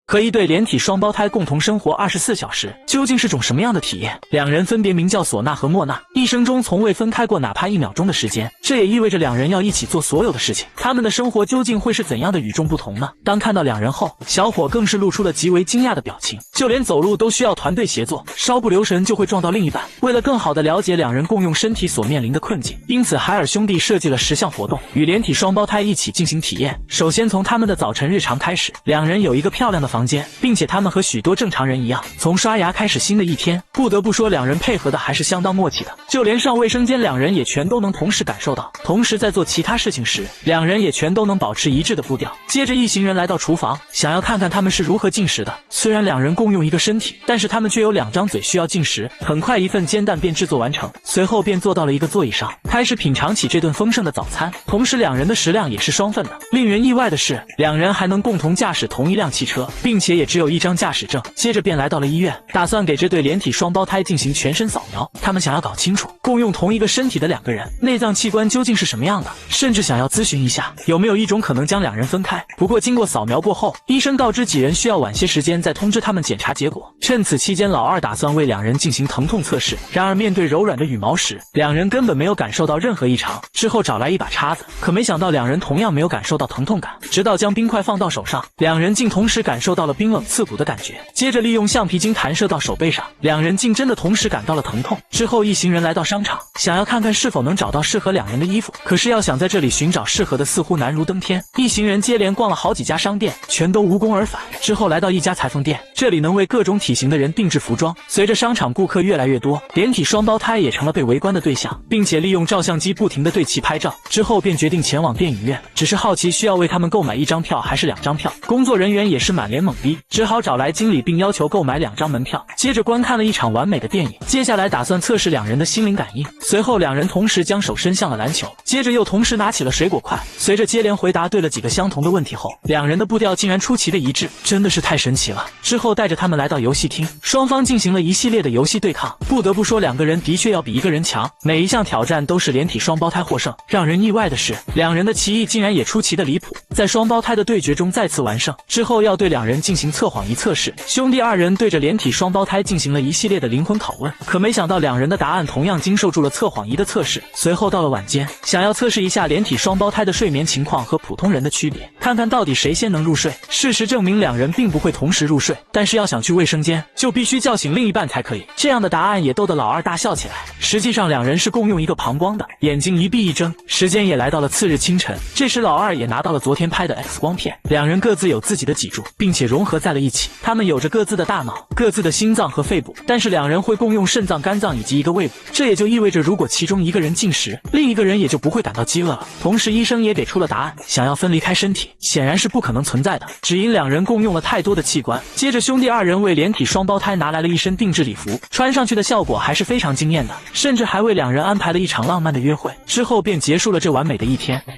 和一对连体双胞胎共同生活24小时，究竟是种什么样的体验？两人分别名叫索娜和莫娜，一生中从未分开过哪怕1秒钟的时间，这也意味着两人要一起做所有的事情。他们的生活究竟会是怎样的与众不同呢？当看到两人后，小伙更是露出了极为惊讶的表情，就连走路都需要团队协作，稍不留神就会撞到另一半。为了更好地了解两人共用身体所面临的困境，因此海尔兄弟设计了10项活动，与连体双胞胎一起进行体验。首先从他们的早晨日常开始，两人有一个漂亮的房间，并且他们和许多正常人一样，从刷牙开始新的一天。不得不说，两人配合的还是相当默契的，就连上卫生间两人也全都能同时感受到。同时在做其他事情时，两人也全都能保持一致的步调。接着一行人来到厨房，想要看看他们是如何进食的。虽然两人共用一个身体，但是他们却有2张嘴需要进食。很快一份煎蛋便制作完成，随后便坐到了一个座椅上，开始品尝起这顿丰盛的早餐。同时两人的食量也是双份的。令人意外的是，两人还能共同驾驶同一辆汽车，并且也只有1张驾驶证。接着便来到了医院，打算给这对连体双胞胎进行全身扫描。他们想要搞清楚共用同一个身体的2个人内脏器官究竟是什么样的，甚至想要咨询一下有没有一种可能将两人分开。不过经过扫描过后，医生告知几人需要晚些时间再通知他们检查结果。趁此期间，老二打算为两人进行疼痛测试。然而面对柔软的羽毛时，两人根本没有感受到任何异常。之后找来一把叉子，可没想到两人同样没有感受到疼痛感。直到将冰块放到手上，两人竟同时感受到了冰冷刺骨的感觉。接着利用橡皮筋弹射到手背上，两人竟真的同时感到了疼痛。之后一行人来到商场，想要看看是否能找到适合两人的衣服，可是要想在这里寻找适合的似乎难如登天。一行人接连逛了好几家商店，全都无功而返。之后来到一家裁缝店，这里能为各种体型的人定制服装。随着商场顾客越来越多，连体双胞胎也成了被围观的对象，并且利用照相机不停地对其拍照。之后便决定前往电影院，只是好奇需要为他们购买1张票还是2张票。工作人员也是满脸懵逼，只好找来经理并要求购买2张门票。接着观看了一场完美的电影，接下来打算测试两人的心灵感应。随后两人同时将手伸向了篮球，接着又同时拿起了水果块。随着接连回答对了几个相同的问题后，两人的步调竟然出奇的一致，真的是太神奇了。之后带着他们来到游戏厅，双方进行了一系列的游戏对抗。不得不说2个人的确要比1个人强，每一项挑战都是连体双胞胎获胜。让人意外的是，两人的棋艺竟然也出奇的离谱，在双胞胎的对决中再次完胜。之后要对两人进行测谎仪测试，兄弟2人对着连体双胞胎进行了一系列的灵魂拷问，可没想到两人的答案同样经受住了测谎仪的测试。随后到了晚间，想要测试一下连体双胞胎的睡眠情况和普通人的区别，看看到底谁先能入睡。事实证明两人并不会同时入睡，但是要想去卫生间就必须叫醒另一半才可以。这样的答案也逗得老二大笑起来。实际上两人是共用一个膀胱的，眼睛一闭一睁。时间也来到了次日清晨，这时老二也拿到了昨天拍的 X 光片，两人各自有自己的脊柱，并且融合在了一起。他们有着各自的大脑、各自的心脏和肺部，但是两人会共用肾脏、肝脏以及一个胃部。这也就意味着如果其中一个人进食，另一个人也就不会感到饥饿了。同时医生也给出了答案，想要分离开身体显然是不可能存在的，只因两人共用了太多的器官。接着兄弟2人为连体双胞胎拿来了一身定制礼服，穿上去的效果还是非常惊艳的，甚至还为两人安排了一场浪漫的约会。之后便结束了这完美的一天。